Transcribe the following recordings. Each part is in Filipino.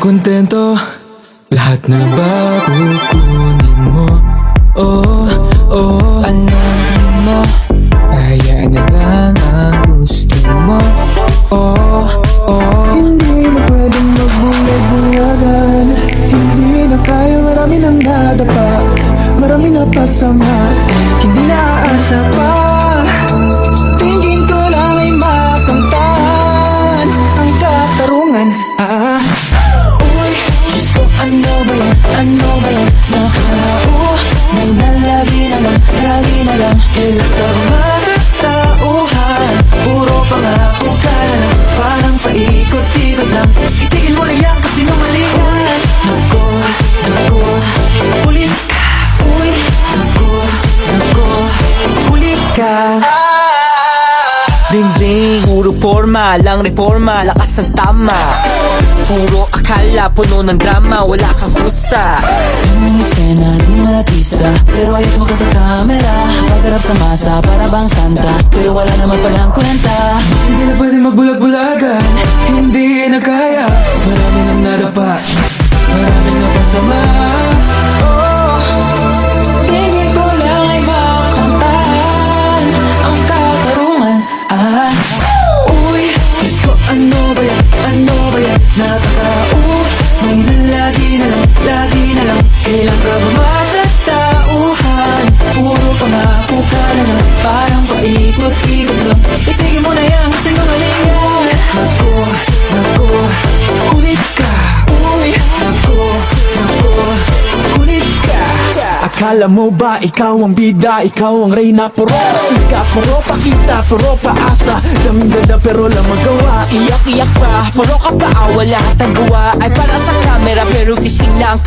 makontento, lahat na ba kukunin mo? Oh, oh, anong tingin mo? Kaya na lang ang gusto mo. Oh, oh, Hindi na pwedeng magbulag-bulagan. Hindi na kaya, marami nang nadapa, marami na pasama, hindi na aasa pa. Tingin ko lang ay makamtan ang katarungan. Uy, Diyos ko, ano ba yan? Ano ba yan? May nalagi na lang, lagi na lang. Kailan ka matatauhan? Puro pangako ka na lang, parang paikot-ikot lang. Itigil mo na yan kasi numalingan. Naku, naku, ulit ka. Uy, naku, naku, ulit ka. Ding-ding, puro forma, lang reforma, lakas ang tama. Puro akala, puno ng drama, wala kang gusta. Yung eksena, di mo natista, pero ayos mo ka sa camera. Pagharap sa masa, para bang santa, pero wala naman palang kwenta. Hindi na pwede magbulag-bulagan, hindi na kaya, marami nang nadapa, marami na pasama. Tingin ko lang ay makamtan ang katarungan. Uy, Diyos ko, ano ba yan? Ano ba yan? May nalagi na lang, lagi na lang. Kailan ka ba matatauhan? Puro pangako ka na lang, parang paikot-ikot lang. Itigil mo na yan, sinungalingan. Naku, naku, ulit ka. Uy, naku, naku, ulit ka. Akala mo ba ikaw ang bida, ikaw ang reyna? Puro pasika, puro pakita, puro paasa. Daming ganda pero lang magawa. Iyak-iyak pa, puro ka pa, wala at ang gawa ay para sa camera, pero gising na ang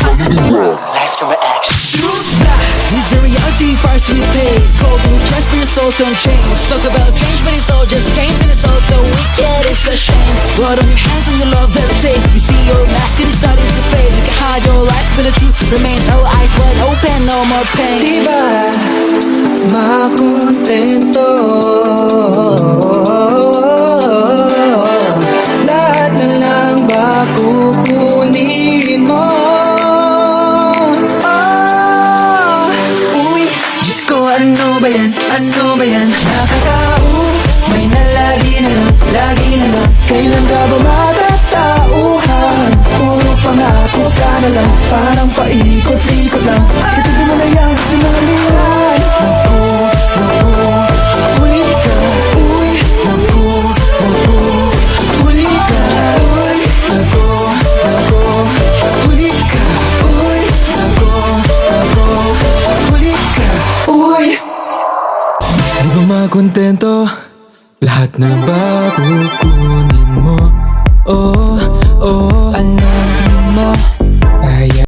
This is reality, first we take cold blue dress for your soul, don't change. Talk about change, but it's all just games and it's all so wicked, it's a shame. Blood on your hands and your love that taste. You see your mask and it's starting to fade. You can hide your life, but the truth remains. All eyes wide open, no more pain. Diba, makontento, lahat na lang ba kukunin mo? Ano ba yan? Ano ba yan? Nakakao, may nalagi na lang, lagi na lang. Kailan ka ba matatauhan? Puro pangako ka na lang, parang paikot-ikot lang. Itigil mo na yan, sinungalingan. Naku, naku, ulit ka. Uy, naku, naku, ulit ka. Uy, naku, naku, ulit ka. Uy, naku, naku, ulit ka. Uy, di ba makontento, lahat na ba kukunin mo? Oh, oh, anong tingin mo?